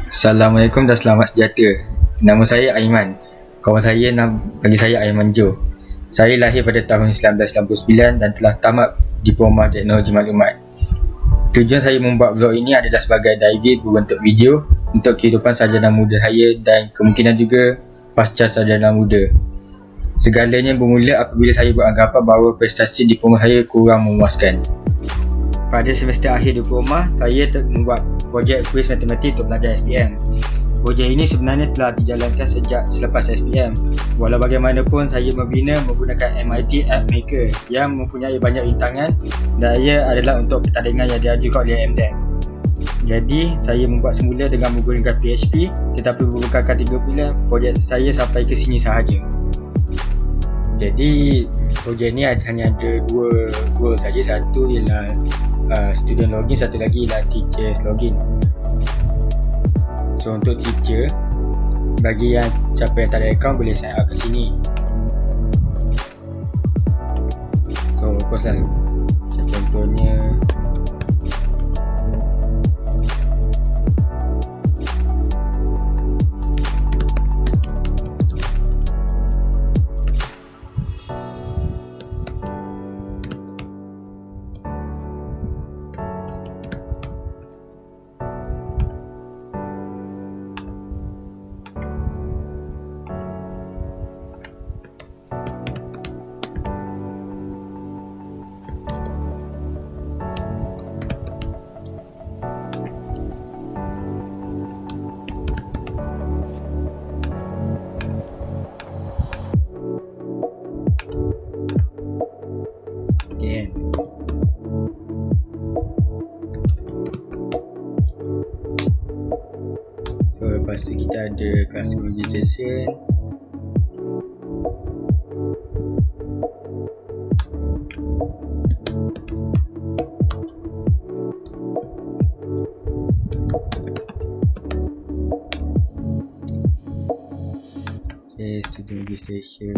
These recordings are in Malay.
Assalamualaikum dan selamat sejahtera. Nama saya Aiman. Kawan saya panggil saya Aiman Jo. Saya lahir pada tahun 1999 dan telah tamat Diploma Teknologi Maklumat. Tujuan saya membuat vlog ini adalah sebagai diary berbentuk video untuk kehidupan sarjana muda saya dan kemungkinan juga pasca sarjana muda. Segalanya bermula apabila saya beranggapan bahawa prestasi diploma saya kurang memuaskan. Pada semester akhir diploma, saya membuat projek kuis matematik untuk pelajar SPM. Projek ini sebenarnya telah dijalankan sejak selepas SPM. Walau bagaimanapun, saya membina menggunakan MIT App Maker yang mempunyai banyak rintangan dan ia adalah untuk pertandingan yang diajukan oleh MDEC. Jadi, saya membuat semula dengan menggunakan PHP tetapi beberapa 3 bulan, projek saya sampai ke sini sahaja. Jadi, projek ni hanya ada 2 goal saja. Satu ialah student login, satu lagi ialah teacher login. So untuk teacher, bagi yang siapa yang tak ada account boleh sign up kat sini. So of course lah, contohnya lepas tu kita ada customer registration. Okay, student registration.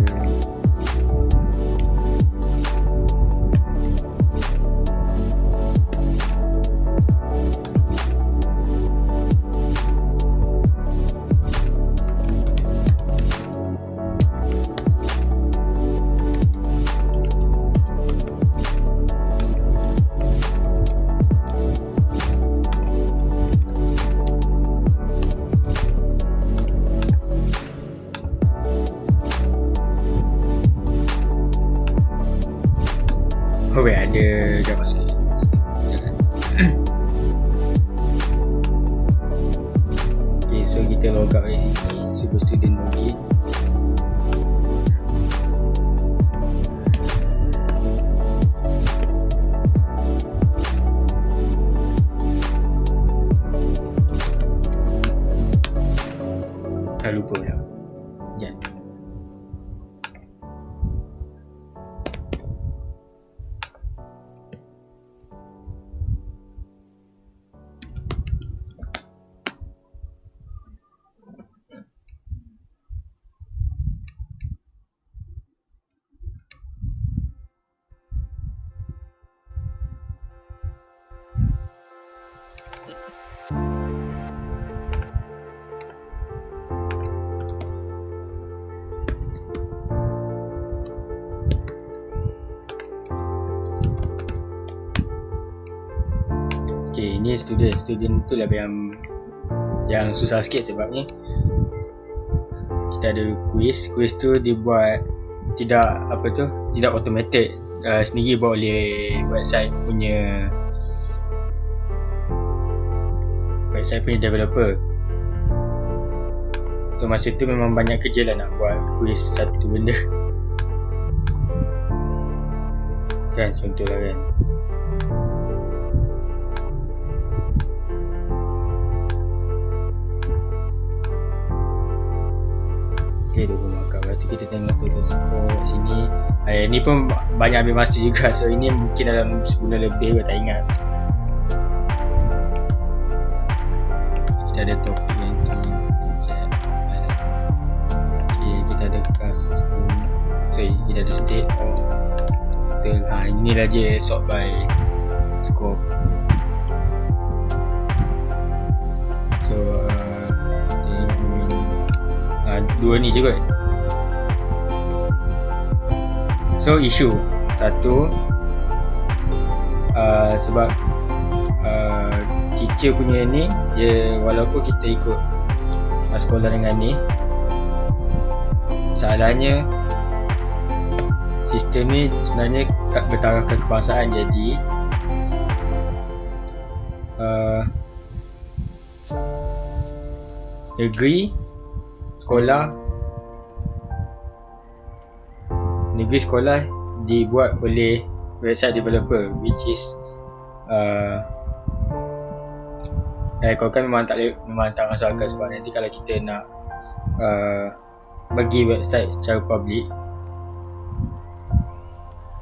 Oh wait, ada JavaScript. Okay, so kita log out dari sini, super student login. Lupa dah. Sekejap. Okay, ini student tu lah yang susah sikit sebabnya kita ada quiz tu dibuat tidak automated, sendiri buat oleh website punya developer. So masa tu memang banyak kerja lah nak buat quiz satu benda kan, contoh lah kan. Okay, 20 markah. Lepas tu kita tengok total score kat sini. Ni pun banyak ambil masa juga. So ini mungkin dalam sebulan lebih, saya tak ingat. Kita ada topik yang okay, kita ada class. Kita ada state. Inilah je sort by score. So Dua ni je kot. So isu satu, sebab teacher punya ni dia, walaupun kita ikut sekolah dengan ni, salahnya sistem ni sebenarnya bertarafkan kebangsaan. Jadi negeri sekolah dibuat oleh website developer, which is kalau kan memang tak masuk akal, sebab nanti kalau kita nak bagi website secara public,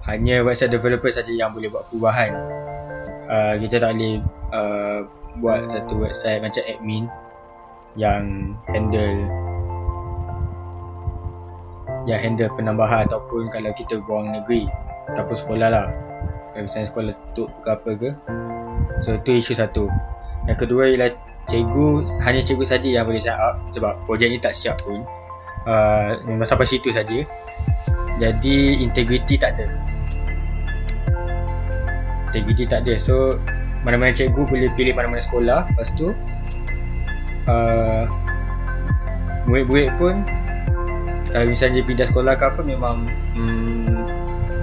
hanya website developer saja yang boleh buat perubahan. Kita tak boleh buat satu website macam admin yang handle penambahan, ataupun kalau kita buang negeri ataupun sekolah lah, kalau misalnya sekolah tutup ke apa ke. So tu isu satu. Yang kedua ialah hanya cikgu saja yang boleh sign up, sebab projek ni tak siap pun. Memang sampai situ saja. Jadi integriti tak ada. So mana-mana cikgu boleh pilih mana-mana sekolah. Lepas tu murid-murid pun kalau misalnya dia pindah sekolah ke apa, memang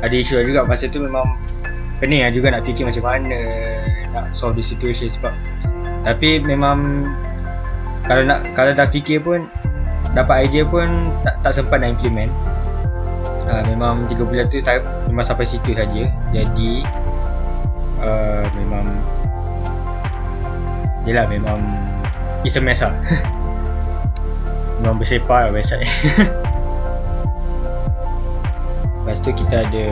ada isu juga. Masa tu memang pening juga nak fikir macam mana nak solve the situation. Sebab tapi memang kalau dah fikir pun, dapat idea pun tak sempat nak implement. Memang 3 bulan tu memang sampai situ saja. Jadi memang it's a mess lah. Memang bersepah lah website. Lepas tu kita ada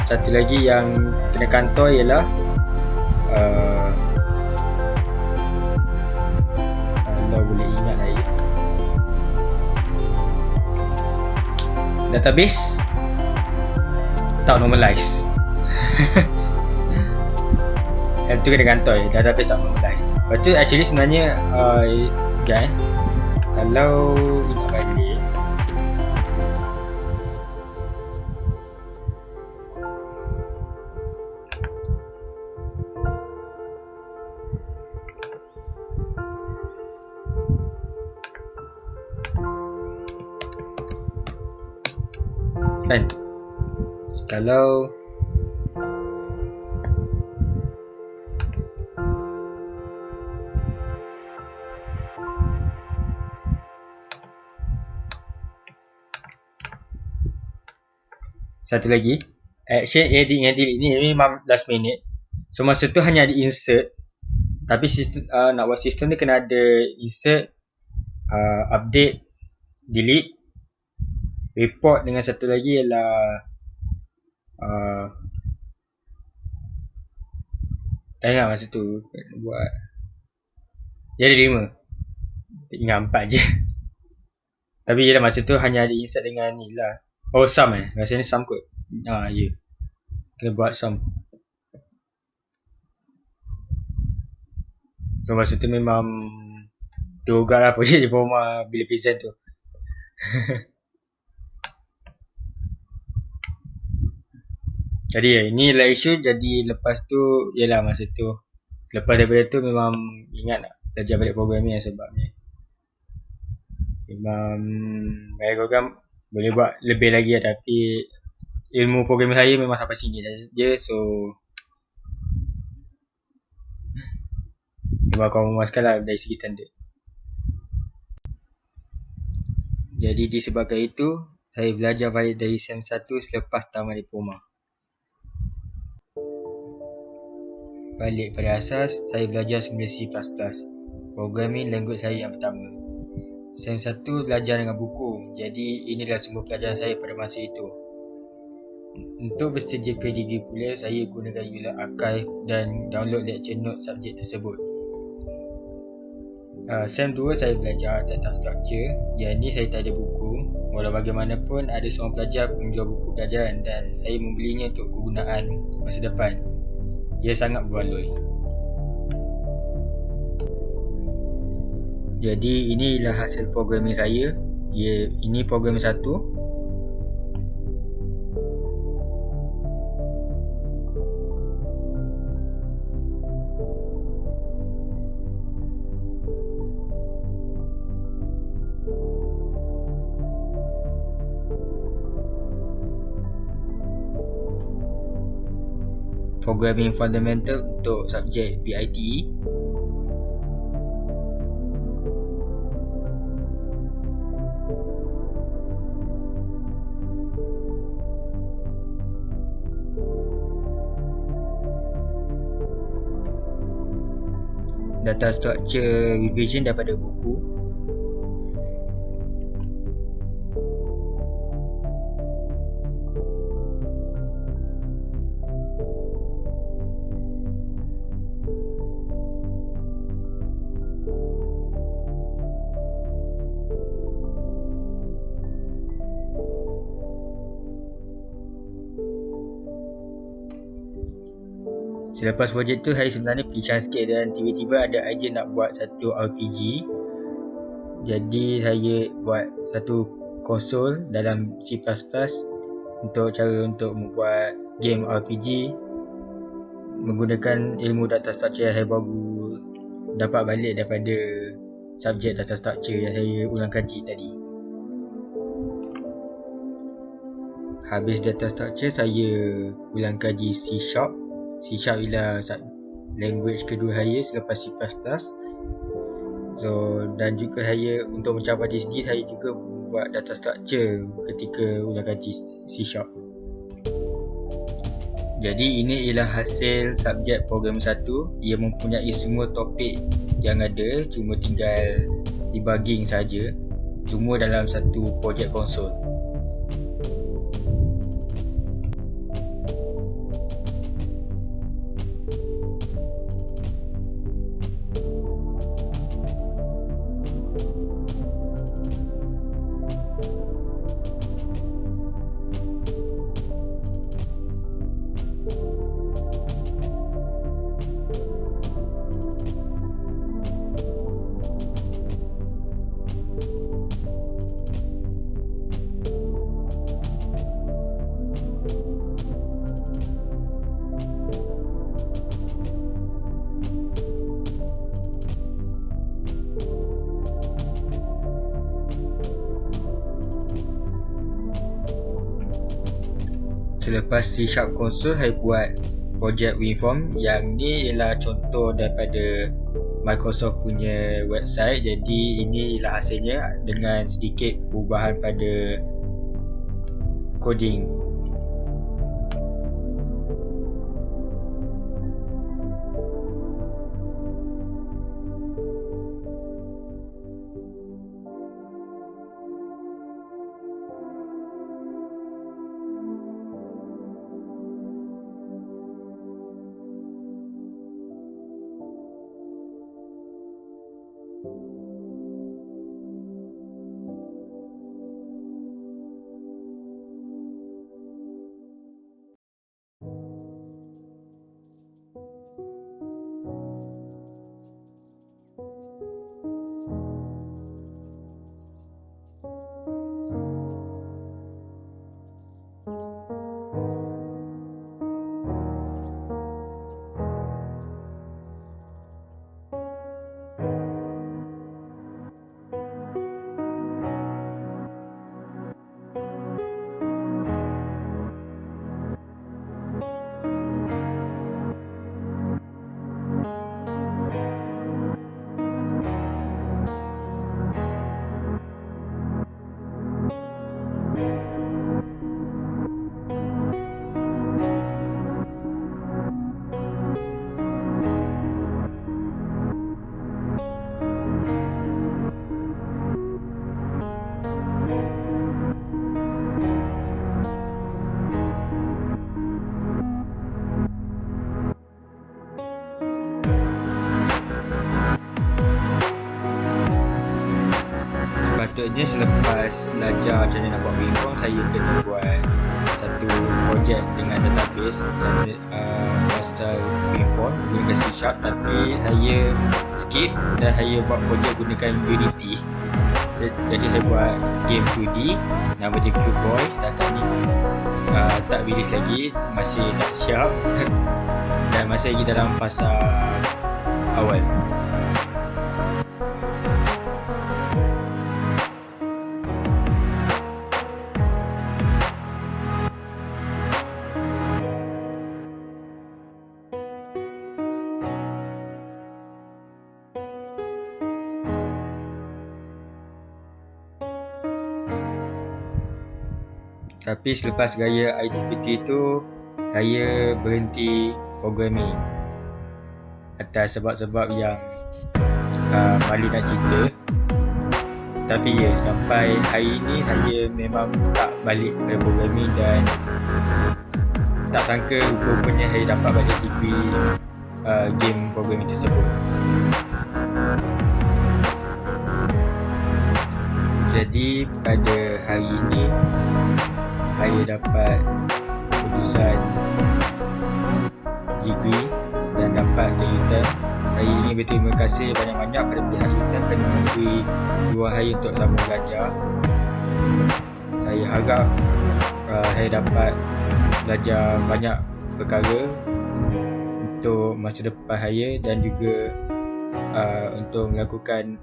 satu lagi yang kena kantor ialah kalau boleh ingat lagi, database tak normalize. Yang tu kena kantor, database tak normalize. Lepas tu actually sebenarnya kalau ingat balik, kan, kalau satu lagi, action edit ni memang last minute. So masa tu hanya ada insert, tapi sistem, nak buat sistem ni kena ada insert, update, delete, report, dengan satu lagi ialah tak ingat masa tu buat. Dia ada 5, ingat 4 je. Tapi yelah, masa tu hanya ada insert dengan ni lah. Sum rasanya sum kot. Ya, kena buat sum. So masa tu memang terugak lah projek diploma bila present tu. Jadi ni lah isu. Jadi lepas tu, yelah masa tu, selepas daripada tu memang ingat nak belajar balik programming lah. Sebabnya memang program boleh buat lebih lagi lah, tapi ilmu programming saya memang sampai sini je. So memang kau memuaskan lah dari segi standard. Jadi disebabkan itu, saya belajar balik dari SEM 1 selepas tamat diploma. Balik pada asas, saya belajar semula C++, programming language saya yang pertama. SEM 1 belajar dengan buku, jadi inilah semua pelajaran saya pada masa itu. Untuk bersedia ke degree pula, saya gunakan ULA Archive dan download lecture note subjek tersebut. SEM 2 saya belajar data structure, yang ni saya tak ada buku. Walau bagaimanapun, ada seorang pelajar menjual buku pelajaran dan saya membelinya untuk kegunaan masa depan. Ia sangat berbaloi. Jadi inilah hasil programming saya. Ini programming 1. Programming fundamental untuk subjek BITE. Data structure revision daripada buku. Selepas projek tu, saya sebenarnya pincang sikit dan tiba-tiba ada idea nak buat satu RPG. Jadi saya buat satu konsol dalam C++ untuk membuat game RPG menggunakan ilmu data structure yang saya baru dapat balik daripada subjek data structure yang saya ulang kaji tadi. Habis data structure, saya ulang kaji C#. C# ialah language kedua saya selepas C++. Dan juga saya untuk mencapai di sini, saya juga buat data structure ketika ulang kaji C#. Jadi ini ialah hasil subjek program 1. Ia mempunyai semua topik yang ada, cuma tinggal debugging saja. Semua dalam satu projek konsol. Selepas C# console, saya buat projek WinForm. Yang ni ialah contoh daripada Microsoft punya website. Jadi ini ialah hasilnya dengan sedikit perubahan pada coding. Sepatutnya selepas belajar macam mana nak buat WinForm, saya kena buat satu projek dengan database. pasal WinForm gunakan C Sharp, tapi saya skip dan saya buat projek gunakan Unity. Jadi saya buat game 2D, nama dia Cube Boy. Setakat ni tak release lagi, masih tak siap dan masih lagi dalam fasa awal. Tapi selepas gaya IDVT tu, saya berhenti programming atas sebab-sebab yang malu nak cerita. Tapi ya, sampai hari ni saya memang tak balik pada programming dan tak sangka rupanya saya dapat balik degree game programming tersebut. Jadi pada hari ini saya dapat keputusan degree dan dapat ke UTM. Saya ingin berterima kasih banyak-banyak pada pihak UTM kerana memberi peluang saya untuk sambung belajar. Saya harap saya dapat belajar banyak perkara untuk masa depan saya dan juga untuk melakukan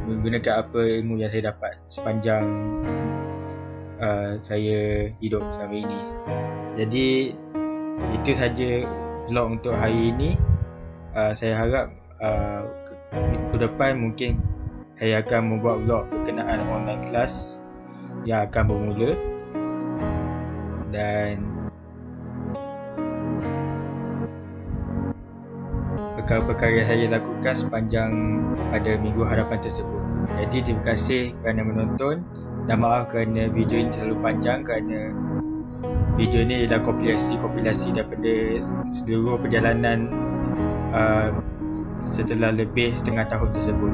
menggunakan apa ilmu yang saya dapat sepanjang saya hidup selama ini. Jadi itu saja vlog untuk hari ini. Saya harap ke depan mungkin saya akan membuat vlog berkenaan online class yang akan bermula, dan perkara-perkara yang saya lakukan sepanjang pada minggu harapan tersebut. Jadi terima kasih kerana menonton dan maaf kerana video ini terlalu panjang, kerana video ini adalah kompilasi daripada seluruh perjalanan setelah lebih setengah tahun tersebut.